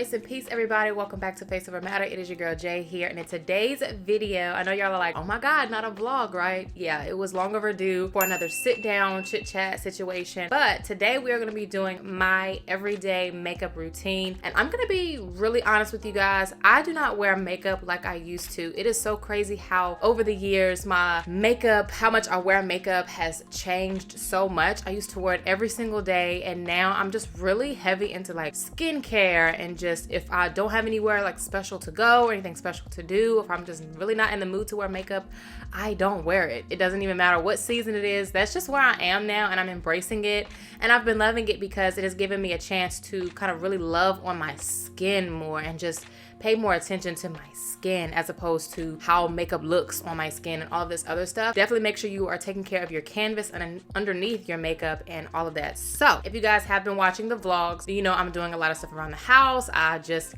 Grace and peace, everybody. Welcome back to Faceovermatter. It is your girl Jay here, and in today's video, I know y'all are like, oh my god, not a vlog, right? Yeah, it was long overdue for another sit down chit chat situation, but today we are going to be doing my everyday makeup routine, and I'm going to be really honest with you guys. I do not wear makeup like I used to. It is so crazy how over the years my makeup, how much I wear makeup has changed so much. I used to wear it every single day, and now I'm just really heavy into like skincare, and just if I don't have anywhere like special to go or anything special to do, if I'm just really not in the mood to wear makeup, I don't wear it. It doesn't even matter what season it is. That's just where I am now, and I'm embracing it, and I've been loving it because it has given me a chance to kind of really love on my skin more and just pay more attention to my skin as opposed to how makeup looks on my skin and all this other stuff. Definitely make sure you are taking care of your canvas and underneath your makeup and all of that. So if you guys have been watching the vlogs, you know I'm doing a lot of stuff around the house. I just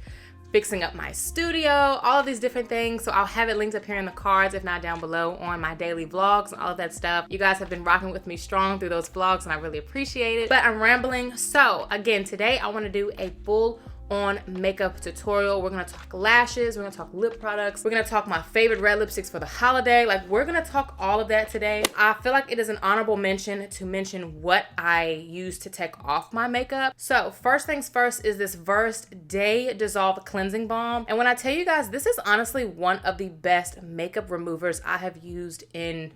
fixing up my studio, all of these different things. So I'll have it linked up here in the cards, if not down below, on my daily vlogs and all of that stuff. You guys have been rocking with me strong through those vlogs, and I really appreciate it. But I'm rambling. So again, today I want to do a full on makeup tutorial. We're gonna talk lashes, we're gonna talk lip products, we're gonna talk my favorite red lipsticks for the holiday. Like, we're gonna talk all of that today. I feel like it is an honorable mention to mention what I use to take off my makeup. So first things first is this Versed Day Dissolve Cleansing Balm. And when I tell you guys, this is honestly one of the best makeup removers I have used in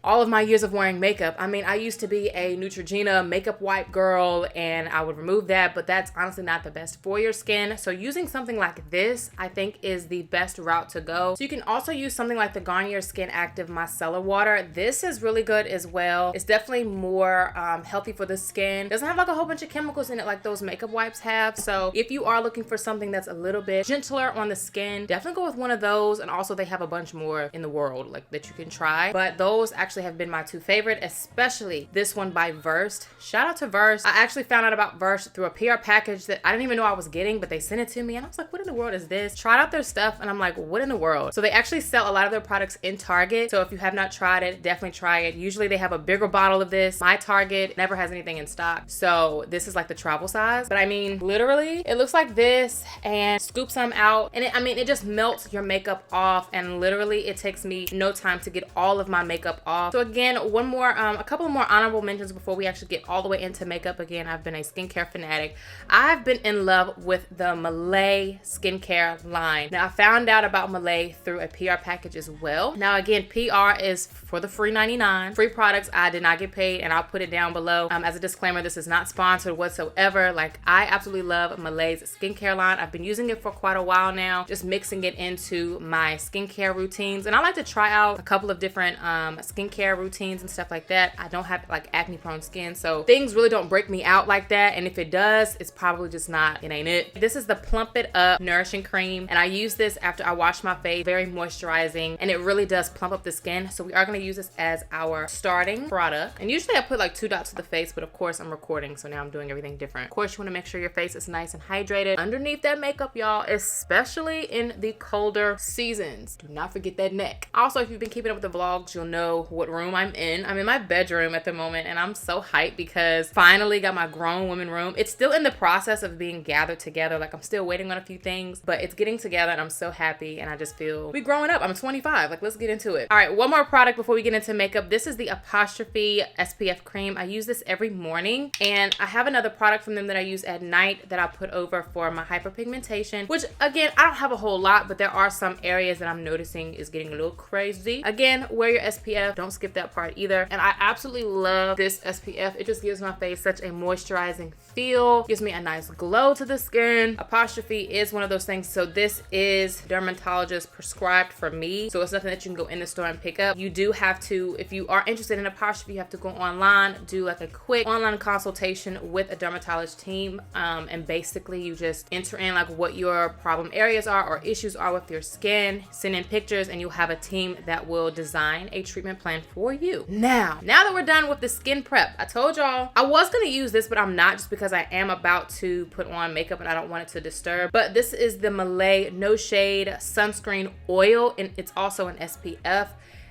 all of my years of wearing makeup. I mean, I used to be a Neutrogena makeup wipe girl, and I would remove that, but that's honestly not the best for your skin. So using something like this, I think, is the best route to go. So you can also use something like the Garnier Skin Active Micellar Water. This is really good as well. It's definitely more healthy for the skin. Doesn't have like a whole bunch of chemicals in it like those makeup wipes have. So if you are looking for something that's a little bit gentler on the skin, definitely go with one of those. And also they have a bunch more in the world like that you can try, but those actually have been my two favorite, especially this one by Versed. Shout out to Versed. I actually found out about Versed through a PR package that I didn't even know I was getting, but they sent it to me, and I was like, what in the world is this? Tried out their stuff, and I'm like, what in the world? So they actually sell a lot of their products in Target, so if you have not tried it, definitely try it. Usually they have a bigger bottle of this. My Target never has anything in stock, so this is like the travel size. But I mean, literally it looks like this, and scoop some out, and it just melts your makeup off, and literally it takes me no time to get all of my makeup off. So again, a couple more honorable mentions before we actually get all the way into makeup. Again, I've been a skincare fanatic. I've been in love with the Malay skincare line. Now, I found out about Malay through a PR package as well. Now, again, PR is for the free 99. Free products. I did not get paid, and I'll put it down below. As a disclaimer, this is not sponsored whatsoever. Like, I absolutely love Malay's skincare line. I've been using it for quite a while now, just mixing it into my skincare routines. And I like to try out a couple of different skincare routines and stuff like that. I don't have like acne prone skin, so things really don't break me out like that, and if it does, it's probably just not, it ain't it. This is the Plump It Up Nourishing Cream, and I use this after I wash my face. Very moisturizing, and it really does plump up the skin. So we are going to use this as our starting product, and usually I put like 2 dots to the face, but of course I'm recording, so now I'm doing everything different. Of course, you want to make sure your face is nice and hydrated underneath that makeup, y'all, especially in the colder seasons. Do not forget that neck. Also, if you've been keeping up with the vlogs, you'll know what room I'm in. I'm in my bedroom at the moment, and I'm so hyped because finally got my grown women room. It's still in the process of being gathered together. Like, I'm still waiting on a few things, but it's getting together, and I'm so happy, and I just feel we growing up. I'm 25. Like, let's get into it. All right, one more product before we get into makeup. This is the Apostrophe SPF cream. I use this every morning, and I have another product from them that I use at night that I put over for my hyperpigmentation, which again, I don't have a whole lot, but there are some areas that I'm noticing is getting a little crazy. Again, wear your SPF. Don't skip that part either. And I absolutely love this SPF. It just gives my face such a moisturizing feel, gives me a nice glow to the skin. Apostrophe is one of those things. So this is dermatologist prescribed for me, so it's nothing that you can go in the store and pick up. You do have to, if you are interested in Apostrophe, you have to go online, do like a quick online consultation with a dermatologist team, and basically you just enter in like what your problem areas are or issues are with your skin, send in pictures, and you'll have a team that will design a treatment plan for you. Now that we're done with the skin prep, I told y'all I was gonna use this, but I'm not, just because I am about to put on makeup and I don't want it to disturb. But this is the Malay No Shade Sunscreen Oil, and it's also an SPF.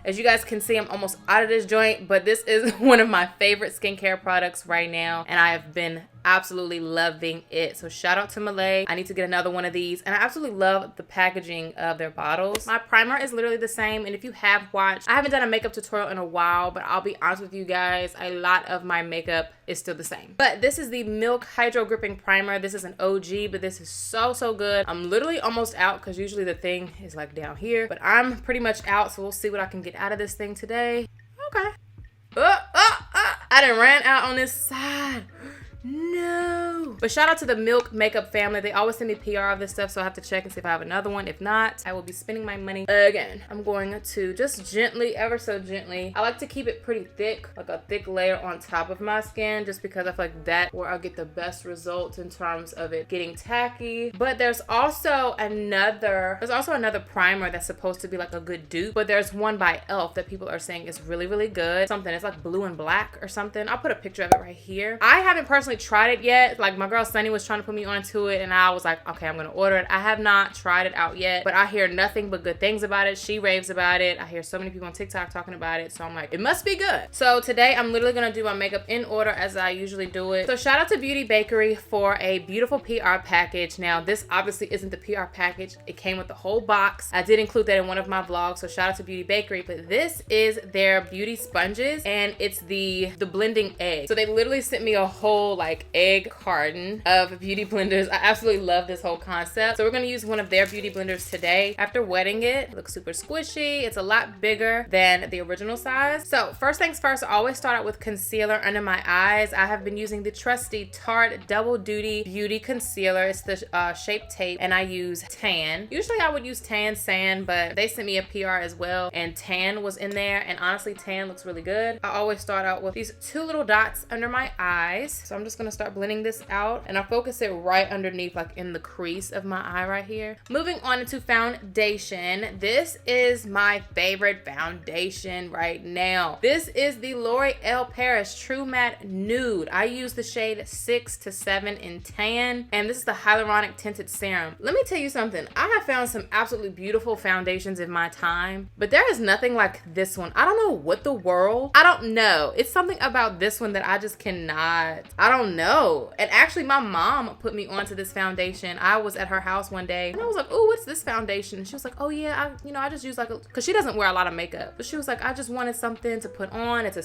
As you guys can see, I'm almost out of this joint, but this is one of my favorite skincare products right now, and I have been absolutely loving it. So shout out to Malay. I need to get another one of these, and I absolutely love the packaging of their bottles. My primer is literally the same, and if you have watched, I haven't done a makeup tutorial in a while, but I'll be honest with you guys, a lot of my makeup is still the same. But this is the Milk Hydro Gripping Primer. This is an OG, but this is so good. I'm literally almost out because usually the thing is like down here, but I'm pretty much out, so we'll see what I can get out of this thing today. Okay. I done ran out on this side. No. But shout out to the Milk makeup family. They always send me PR of this stuff, so I have to check and see if I have another one. If not, I will be spending my money again. I'm going to just gently, ever so gently. I like to keep it pretty thick, like a thick layer on top of my skin, just because I feel like that's where I'll get the best results in terms of it getting tacky. But there's also another primer that's supposed to be like a good dupe, but there's one by e.l.f. that people are saying is really good. It's like blue and black or something. I'll put a picture of it right here. I haven't personally tried it yet. Like, my girl Sunny was trying to put me onto it, and I was like, okay, I'm gonna order it. I have not tried it out yet, but I hear nothing but good things about it. She raves about it. I hear so many people on TikTok talking about it, so I'm like, it must be good. So today I'm literally gonna do my makeup in order as I usually do it. So shout out to Beauty Bakery for a beautiful PR package. Now, this obviously isn't the PR package. It came with the whole box. I did include that in one of my vlogs, so shout out to Beauty Bakery. But this is their beauty sponges, and it's the blending egg. So they literally sent me a whole like egg carton of beauty blenders. I absolutely love this whole concept. So we're gonna use one of their beauty blenders today. After wetting it, it looks super squishy. It's a lot bigger than the original size. So first things first, I always start out with concealer under my eyes. I have been using the trusty Tarte Double Duty Beauty Concealer. It's the Shape Tape, and I use tan. Usually I would use tan sand, but they sent me a PR as well, and tan was in there, and honestly tan looks really good. I always start out with these two little dots under my eyes. So I'm just gonna start blending this out, and I focus it right underneath, like in the crease of my eye right here. Moving on into foundation. This is my favorite foundation right now. This is the L'Oreal Paris True Matte Nude. I use the shade 6 to 7 in tan, and this is the hyaluronic tinted serum. Let me tell you something. I have found some absolutely beautiful foundations in my time, but there is nothing like this one. I don't know what the world, I don't know. It's something about this one that I just cannot, I don't know. And actually my mom put me onto this foundation. I was at her house one day and I was like, oh, what's this foundation? And she was like, oh yeah, I just use like because she doesn't wear a lot of makeup, but she was like, I just wanted something to put on. It's a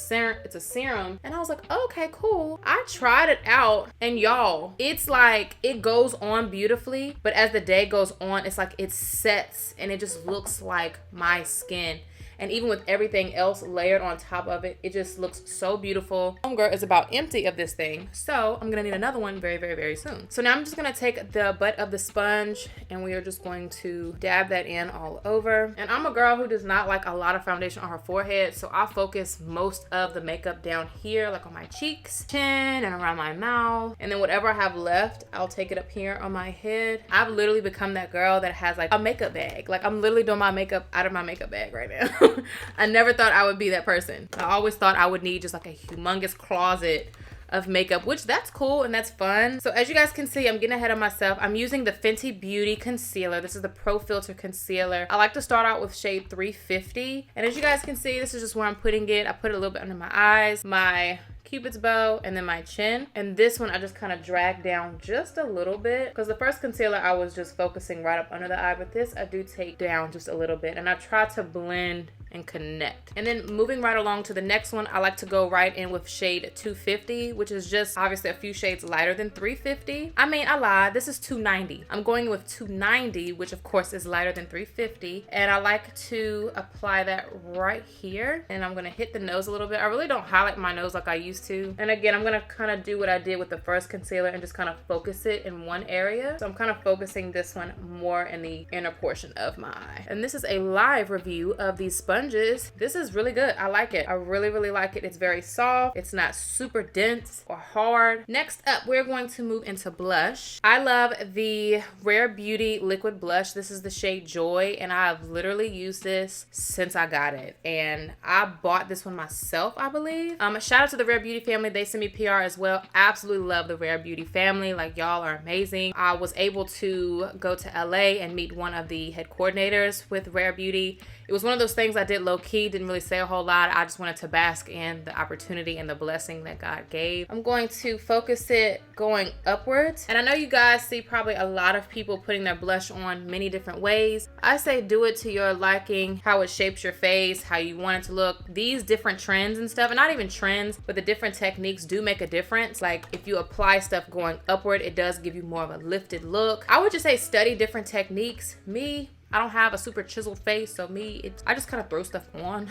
serum. And I was like, okay, cool. I tried it out, and y'all, it's like it goes on beautifully, but as the day goes on, it's like it sets and it just looks like my skin. And even with everything else layered on top of it, it just looks so beautiful. Homegirl is about empty of this thing, so I'm gonna need another one very soon. So now I'm just gonna take the butt of the sponge, and we are just going to dab that in all over. And I'm a girl who does not like a lot of foundation on her forehead, so I focus most of the makeup down here, like on my cheeks, chin, and around my mouth. And then whatever I have left, I'll take it up here on my head. I've literally become that girl that has like a makeup bag. Like, I'm literally doing my makeup out of my makeup bag right now. I never thought I would be that person. I always thought I would need just like a humongous closet of makeup, which that's cool and that's fun. So as you guys can see, I'm getting ahead of myself. I'm using the Fenty Beauty concealer. This is the Pro Filter concealer. I like to start out with shade 350. And as you guys can see, this is just where I'm putting it. I put it a little bit under my eyes, my Cupid's bow, and then my chin. And this one I just kind of drag down just a little bit, because the first concealer I was just focusing right up under the eye, but this I do take down just a little bit, and I try to blend and connect. And then moving right along to the next one, I like to go right in with shade 250, which is just obviously a few shades lighter than 350. I mean, I lied, this is 290. I'm going with 290, which of course is lighter than 350. And I like to apply that right here. And I'm gonna hit the nose a little bit. I really don't highlight my nose like I used to. And again, I'm gonna kind of do what I did with the first concealer and just kind of focus it in one area. So I'm kind of focusing this one more in the inner portion of my eye. And this is a live review of these sponges. This is really good. I like it. I really like it. It's very soft. It's not super dense or hard. Next up, we're going to move into blush. I love the Rare Beauty liquid blush. This is the shade Joy, and I've literally used this since I got it. And I bought this one myself, I believe. Shout out to the Rare Beauty family. They sent me PR as well. Absolutely love the Rare Beauty family. Like, y'all are amazing. I was able to go to LA and meet one of the head coordinators with Rare Beauty. It It was one of those things I did low-key, didn't really say a whole lot. I just wanted to bask in the opportunity and the blessing that God gave. I'm going to focus it going upwards. And I know you guys see probably a lot of people putting their blush on many different ways. I say do it to your liking, how it shapes your face, how you want it to look. These different trends and stuff, and not even trends, but the different techniques do make a difference. Like if you apply stuff going upward, it does give you more of a lifted look. I would just say study different techniques. I don't have a super chiseled face, so I just kind of throw stuff on.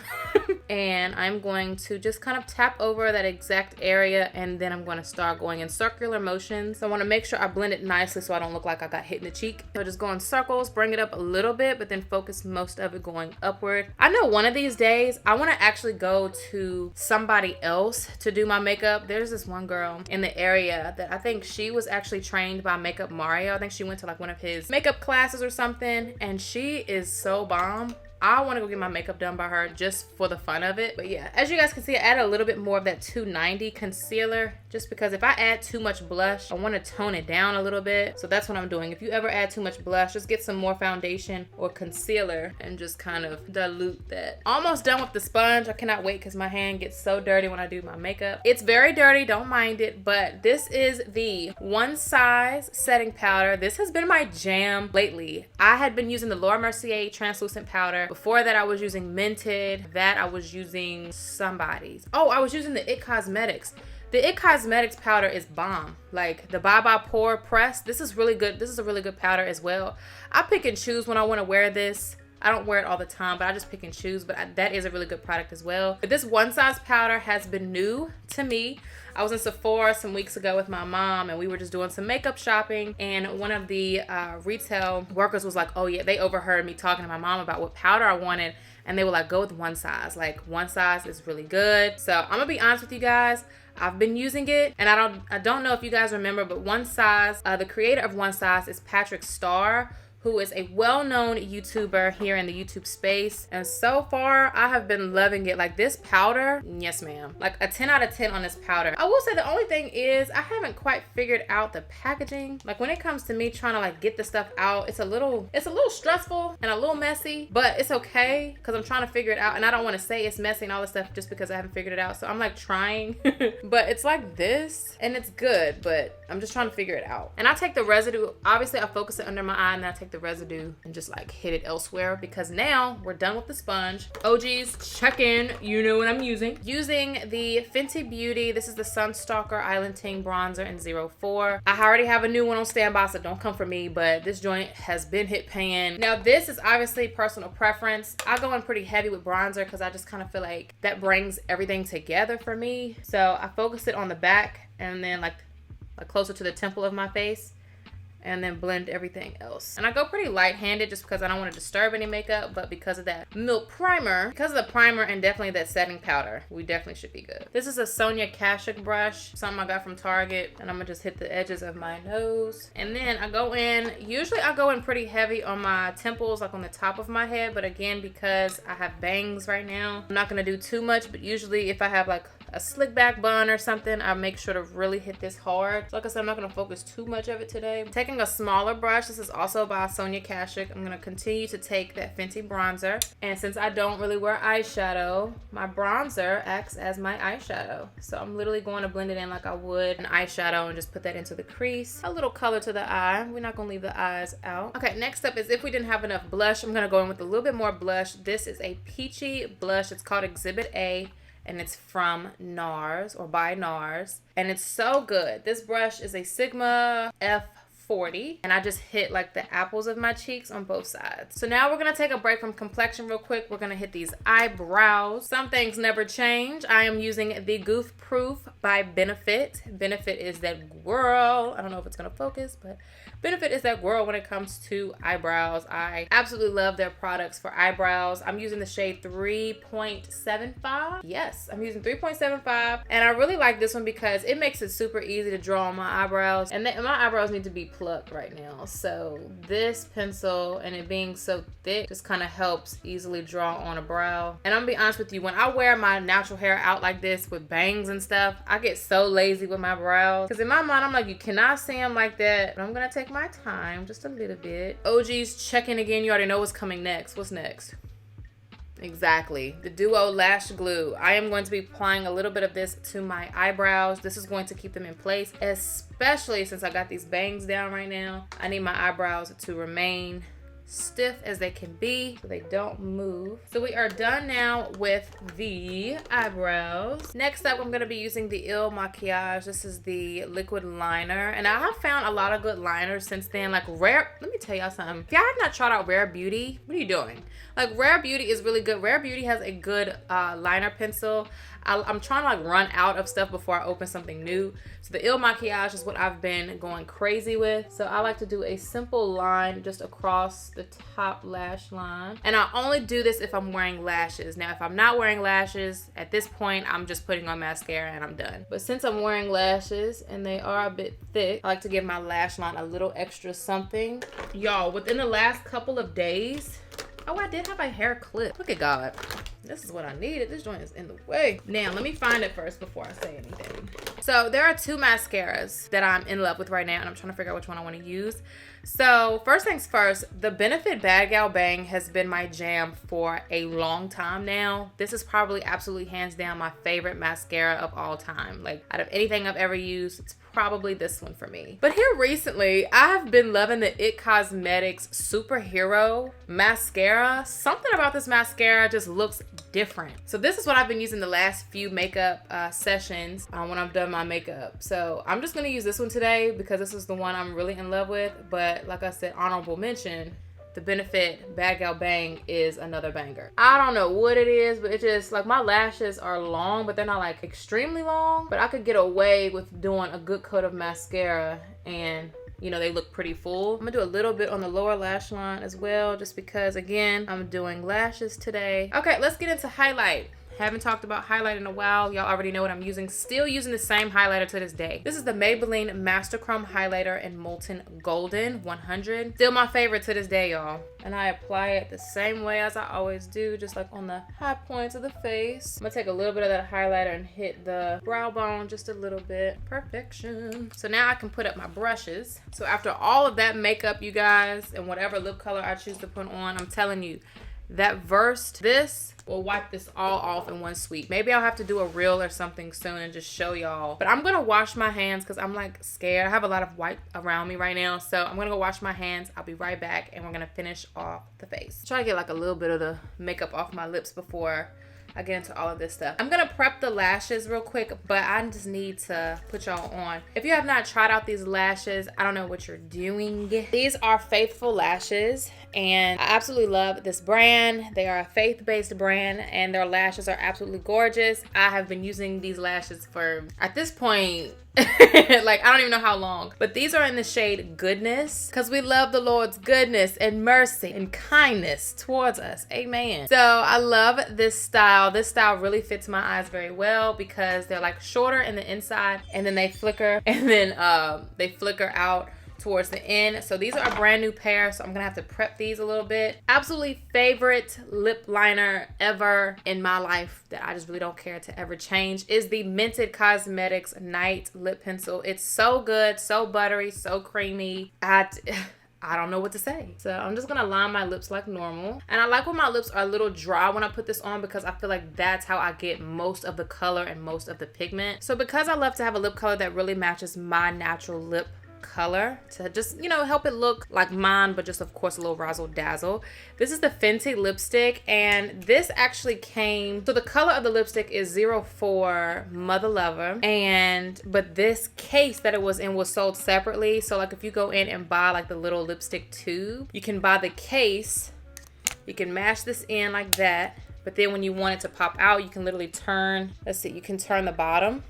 And I'm going to just kind of tap over that exact area, and then I'm going to start going in circular motions. So I want to make sure I blend it nicely so I don't look like I got hit in the cheek. So just go in circles, bring it up a little bit, but then focus most of it going upward. I know one of these days, I want to actually go to somebody else to do my makeup. There's this one girl in the area that I think she was actually trained by Makeup Mario. I think she went to like one of his makeup classes or something, and she is so bomb. I want to go get my makeup done by her just for the fun of it. But yeah, as you guys can see, I added a little bit more of that 290 concealer just because if I add too much blush, I want to tone it down a little bit. So that's what I'm doing. If you ever add too much blush, just get some more foundation or concealer and just kind of dilute that. Almost done with the sponge. I cannot wait because my hand gets so dirty when I do my makeup. It's very dirty, don't mind it, but this is the One Size setting powder. This has been my jam lately. I had been using the Laura Mercier translucent powder. Before that, I was using Mented. That I was using somebody's. Oh, I was using the 𝐬𝐻𝐸. The 𝐬𝐻𝐸 powder is bomb. Like the Bye Bye Pore Press. This is really good. This is a really good powder as well. I pick and choose when I want to wear this. I don't wear it all the time, but I just pick and choose. But that is a really good product as well. But this One Size powder has been new to me. I was in Sephora some weeks ago with my mom, and we were just doing some makeup shopping, and one of the retail workers was like, oh yeah, they overheard me talking to my mom about what powder I wanted, and they were like, go with One Size. Like One Size is really good. So I'm gonna be honest with you guys, I've been using it, and I don't know if you guys remember, but One Size, the creator of One Size is Patrick Starr, who is a well-known YouTuber here in the YouTube space. And so far, I have been loving it. Like this powder, yes ma'am. Like a 10 out of 10 on this powder. I will say the only thing is I haven't quite figured out the packaging. Like when it comes to me trying to like get the stuff out, it's a little stressful and a little messy, but it's okay because I'm trying to figure it out. And I don't want to say it's messy and all this stuff just because I haven't figured it out. So I'm like trying, but it's like this and it's good, but I'm just trying to figure it out. And I take the residue, obviously I focus it under my eye, and then I take the residue and just like hit it elsewhere because now we're done with the sponge. OGs, check in. You know what I'm using. Using the Fenty Beauty. This is the Sunstalker Island Ting Bronzer in 04. I already have a new one on standby, so don't come for me, but this joint has been hit pan. Now this is obviously personal preference. I go in pretty heavy with bronzer because I just kind of feel like that brings everything together for me. So I focus it on the back and then like closer to the temple of my face, and then blend everything else. And I go pretty light-handed just because I don't want to disturb any makeup, but because of that milk primer, because of the primer and definitely that setting powder, we definitely should be good. This is a Sonia Kashuk brush, something I got from Target, and I'm gonna just hit the edges of my nose. And then I go in, usually I go in pretty heavy on my temples, like on the top of my head, but again, because I have bangs right now, I'm not gonna do too much, but usually if I have like a slick back bun or something, I make sure to really hit this hard. So like I said, I'm not going to focus too much of it today. Taking a smaller brush, this is also by Sonia Kashuk. I'm going to continue to take that Fenty bronzer. And since I don't really wear eyeshadow, my bronzer acts as my eyeshadow. So I'm literally going to blend it in like I would an eyeshadow and just put that into the crease. A little color to the eye. We're not going to leave the eyes out. Okay, next up is if we didn't have enough blush, I'm going to go in with a little bit more blush. This is a peachy blush. It's called Exhibit A. And it's from NARS or by NARS. And it's so good. This brush is a Sigma F40. And I just hit like the apples of my cheeks on both sides. So now we're going to take a break from complexion real quick. We're going to hit these eyebrows. Some things never change. I am using the Goof Proof by Benefit. Benefit is that girl. I don't know if it's going to focus, but Benefit is that girl when it comes to eyebrows. I absolutely love their products for eyebrows. I'm using the shade 3.75. Yes, I'm using 3.75. And I really like this one because it makes it super easy to draw on my eyebrows. And my eyebrows need to be plucked right now. So this pencil and it being so thick just kind of helps easily draw on a brow. And I'm gonna be honest with you, when I wear my natural hair out like this with bangs and stuff, I get so lazy with my brows. Because in my mind, I'm like, you cannot see them like that. But I'm gonna take my time just a little bit. OGs, check in again. You already know what's coming next. What's next? Exactly. The Duo Lash Glue. I am going to be applying a little bit of this to my eyebrows. This is going to keep them in place, especially since I got these bangs down right now. I need my eyebrows to remain stiff as they can be so they don't move. So we are done now with the eyebrows. Next up, I'm going to be using the 𝐬𝐸 This is the liquid liner, and I have found a lot of good liners since then. Like let me tell y'all something. If y'all have not tried out Rare Beauty, what are you doing? Like, Rare Beauty is really good. Rare Beauty has a good liner pencil. I'm trying to like run out of stuff before I open something new. So the 𝐬𝐸 is what I've been going crazy with. So I like to do a simple line just across the top lash line. And I only do this if I'm wearing lashes. Now, if I'm not wearing lashes, at this point, I'm just putting on mascara and I'm done. But since I'm wearing lashes and they are a bit thick, I like to give my lash line a little extra something. Y'all, within the last couple of days, oh, I did have a hair clip. Look at God. This is what I needed. This joint is in the way. Now, let me find it first before I say anything. So there are two mascaras that I'm in love with right now, and I'm trying to figure out which one I want to use. So first things first, the Benefit Bad Gal Bang has been my jam for a long time now. This is probably absolutely hands down my favorite mascara of all time. Like, out of anything I've ever used, it's probably this one for me. But here recently, I've been loving the IT Cosmetics Superhero Mascara. Something about this mascara just looks different. So this is what I've been using the last few makeup sessions when I've done my makeup. So I'm just gonna use this one today because this is the one I'm really in love with. But like I said, honorable mention, the Benefit Bad Gal Bang is another banger. I don't know what it is, but it just, like, my lashes are long, but they're not like extremely long. But I could get away with doing a good coat of mascara and, you know, they look pretty full. I'm gonna do a little bit on the lower lash line as well, just because, again, I'm doing lashes today. Okay, let's get into highlight. Haven't talked about highlight in a while. Y'all already know what I'm using. Still using the same highlighter to this day. This is the Maybelline Master Chrome Highlighter in Molten Golden 100. Still my favorite to this day, y'all. And I apply it the same way as I always do, just like on the high points of the face. I'm gonna take a little bit of that highlighter and hit the brow bone just a little bit. Perfection. So now I can put up my brushes. So after all of that makeup, you guys, and whatever lip color I choose to put on, I'm telling you, that versed this will wipe this all off in one sweep. Maybe I'll have to do a reel or something soon and just show y'all. But I'm gonna wash my hands because I'm like scared. I have a lot of white around me right now. So I'm gonna go wash my hands. I'll be right back and we're gonna finish off the face. Try to get like a little bit of the makeup off my lips before I get into all of this stuff. I'm gonna prep the lashes real quick, but I just need to put y'all on. If you have not tried out these lashes, I don't know what you're doing. These are Faithful Lashes, and I absolutely love this brand. They are a faith-based brand, and their lashes are absolutely gorgeous. I have been using these lashes for, at this point, like, I don't even know how long. But these are in the shade Goodness, because we love the Lord's goodness and mercy and kindness towards us. Amen. So I love this style. This style really fits my eyes very well because they're like shorter in the inside, and then they flicker, and then they flicker out towards the end. So these are a brand new pair, so I'm gonna have to prep these a little bit. Absolutely favorite lip liner ever in my life that I just really don't care to ever change is the Mented Cosmetics Night Lip Pencil. It's so good, so buttery, so creamy. I don't know what to say. So I'm just gonna line my lips like normal. And I like when my lips are a little dry when I put this on because I feel like that's how I get most of the color and most of the pigment. So because I love to have a lip color that really matches my natural lip color to just, you know, help it look like mine, but just of course a little razzle dazzle. This is the Fenty lipstick, and this actually came, so the color of the lipstick is 04 Mother Lover, but this case that it was in was sold separately. So like if you go in and buy like the little lipstick tube, you can buy the case, you can mash this in like that, but then when you want it to pop out, you can literally turn, let's see, you can turn the bottom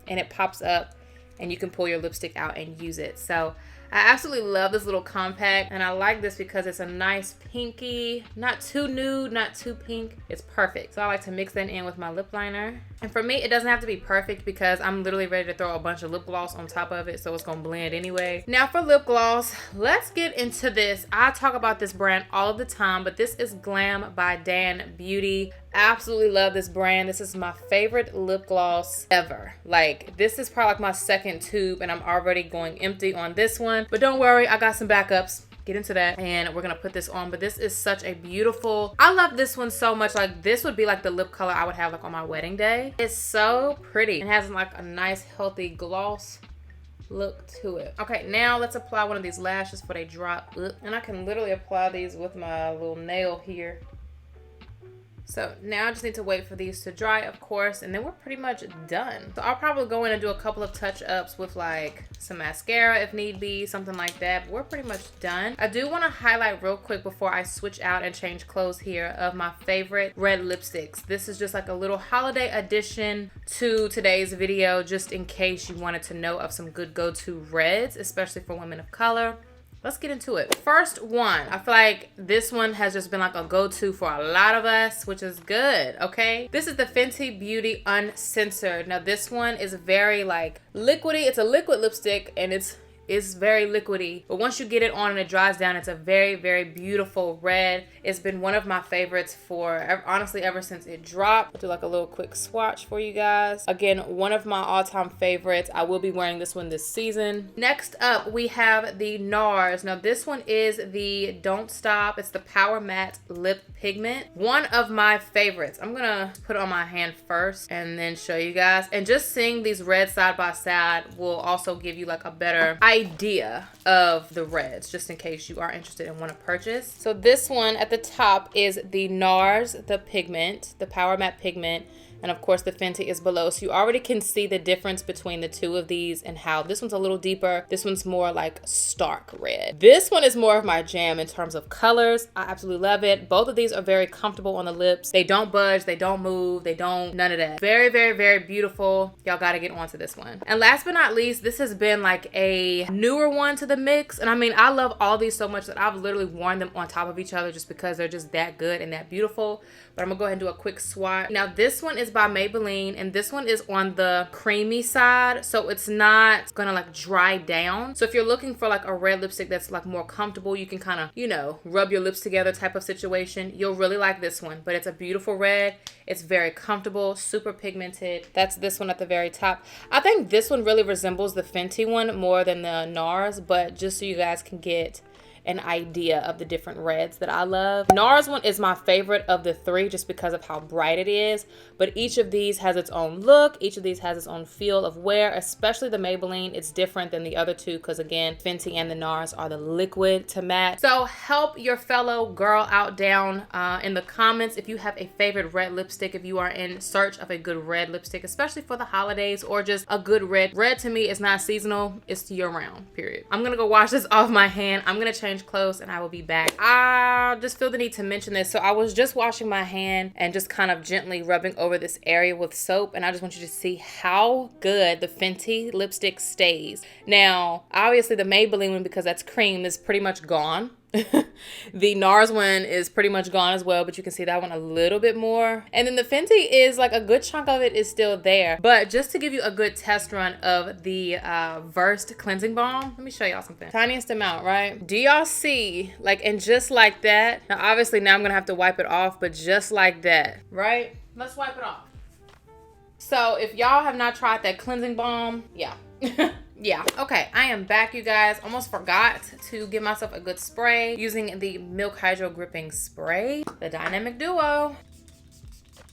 and it pops up, and you can pull your lipstick out and use it. So I absolutely love this little compact, and I like this because it's a nice pinky, not too nude, not too pink. It's perfect. So I like to mix that in with my lip liner. And for me, it doesn't have to be perfect because I'm literally ready to throw a bunch of lip gloss on top of it, so it's gonna blend anyway. Now for lip gloss, let's get into this. I talk about this brand all of the time, but this is Glam by Dan Beauty. Absolutely love this brand. This is my favorite lip gloss ever. Like, this is probably like my second tube, and I'm already going empty on this one. But don't worry, I got some backups. get into that and we're gonna put this on. But this is such a beautiful, I love this one so much. Like this would be like the lip color I would have like on my wedding day. It's so pretty. It has like a nice healthy gloss look to it. Okay, now let's apply one of these lashes before they drop. And I can literally apply these with my little nail here. So now I just need to wait for these to dry, of course, and then we're pretty much done. So I'll probably go in and do a couple of touch-ups with like some mascara if need be, something like that. But we're pretty much done. I do want to highlight real quick before I switch out and change clothes here of my favorite red lipsticks. This is just like a little holiday addition to today's video, just in case you wanted to know of some good go-to reds, especially for women of color. Let's get into it. First one, I feel like this one has just been like a go-to for a lot of us, which is good, okay? This is the Fenty Beauty Uncensored. Now this one is very like liquidy. It's a liquid lipstick and it's very liquidy, but once you get it on and it dries down, it's a very, very beautiful red. It's been one of my favorites for honestly ever since it dropped. I'll do like a little quick swatch for you guys. Again, one of my all-time favorites. I will be wearing this one this season. Next up, we have the NARS. Now this one is the Don't Stop. It's the Power Matte Lip Pigment. One of my favorites. I'm gonna put it on my hand first and then show you guys. And just seeing these reds side by side will also give you like a better idea of the reds, just in case you are interested and want to purchase. So this one at the top is the NARS, the pigment, the Power Matte Pigment. And of course the Fenty is below. So you already can see the difference between the two of these and how this one's a little deeper. This one's more like stark red. This one is more of my jam in terms of colors. I absolutely love it. Both of these are very comfortable on the lips. They don't budge, they don't move, they don't, none of that. Very, very, very beautiful. Y'all gotta get onto this one. And last but not least, this has been like a newer one to the mix. And I mean, I love all these so much that I've literally worn them on top of each other just because they're just that good and that beautiful. But I'm gonna go ahead and do a quick swatch. Now this one is by Maybelline and this one is on the creamy side, so it's not gonna like dry down. So if you're looking for like a red lipstick that's like more comfortable, you can kind of, you know, rub your lips together type of situation, you'll really like this one. But it's a beautiful red. It's very comfortable, super pigmented. That's this one at the very top. I think this one really resembles the Fenty one more than the NARS, but just so you guys can get an idea of the different reds that I love. NARS one is my favorite of the three just because of how bright it is, but each of these has its own look. Each of these has its own feel of wear, especially the Maybelline. It's different than the other two because again, Fenty and the NARS are the liquid to matte. So help your fellow girl out down in the comments if you have a favorite red lipstick, if you are in search of a good red lipstick, especially for the holidays or just a good red. Red to me is not seasonal, it's year round, period. I'm gonna go wash this off my hand. I'm gonna change clothes and I will be back. I just feel the need to mention this. So I was just washing my hand and just kind of gently rubbing over this area with soap, and I just want you to see how good the Fenty lipstick stays. Now obviously the Maybelline one, because that's cream, is pretty much gone. The NARS one is pretty much gone as well, but you can see that one a little bit more. And then the Fenty is like a good chunk of it is still there. But just to give you a good test run of the Versed cleansing balm, let me show y'all something. Tiniest amount, right? Do y'all see, like, and just like that, now obviously now I'm gonna have to wipe it off, but just like that, right? Let's wipe it off. So if y'all have not tried that cleansing balm, yeah. Yeah, okay, I am back, you guys. Almost forgot to give myself a good spray using the Milk Hydro Gripping Spray, the Dynamic Duo.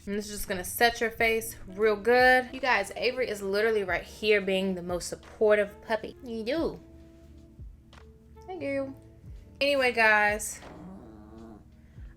And this is just gonna set your face real good. You guys, Avery is literally right here being the most supportive puppy. You do. Thank you. Anyway, guys.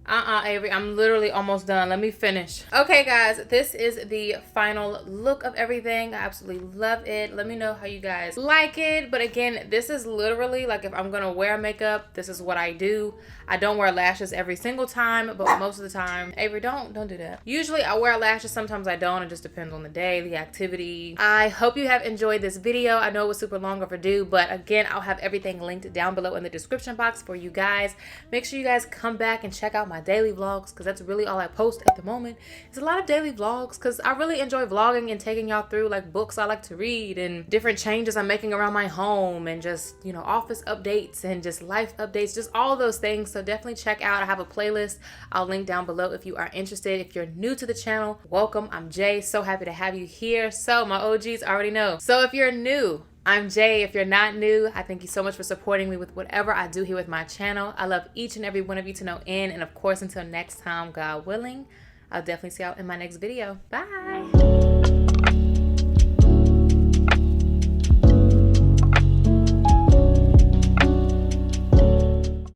Avery, I'm literally almost done. Let me finish. Okay, guys, this is the final look of everything. I absolutely love it. Let me know how you guys like it. But again, this is literally like if I'm gonna wear makeup, this is what I do. I don't wear lashes every single time, but most of the time, Avery, don't do that. Usually I wear lashes, sometimes I don't. It just depends on the day, the activity. I hope you have enjoyed this video. I know it was super long overdue, but again, I'll have everything linked down below in the description box for you guys. Make sure you guys come back and check out my daily vlogs, because that's really all I post at the moment. It's a lot of daily vlogs because I really enjoy vlogging and taking y'all through like books I like to read and different changes I'm making around my home and just, you know, office updates and just life updates, just all those things. So definitely check out. I have a playlist I'll link down below if you are interested. If you're new to the channel, welcome. I'm Jay. So happy to have you here. So my OGs already know. So if you're new I'm Jay. If you're not new, I thank you so much for supporting me with whatever I do here with my channel. I love each and every one of you to no end. And of course, until next time, God willing, I'll definitely see y'all in my next video. Bye.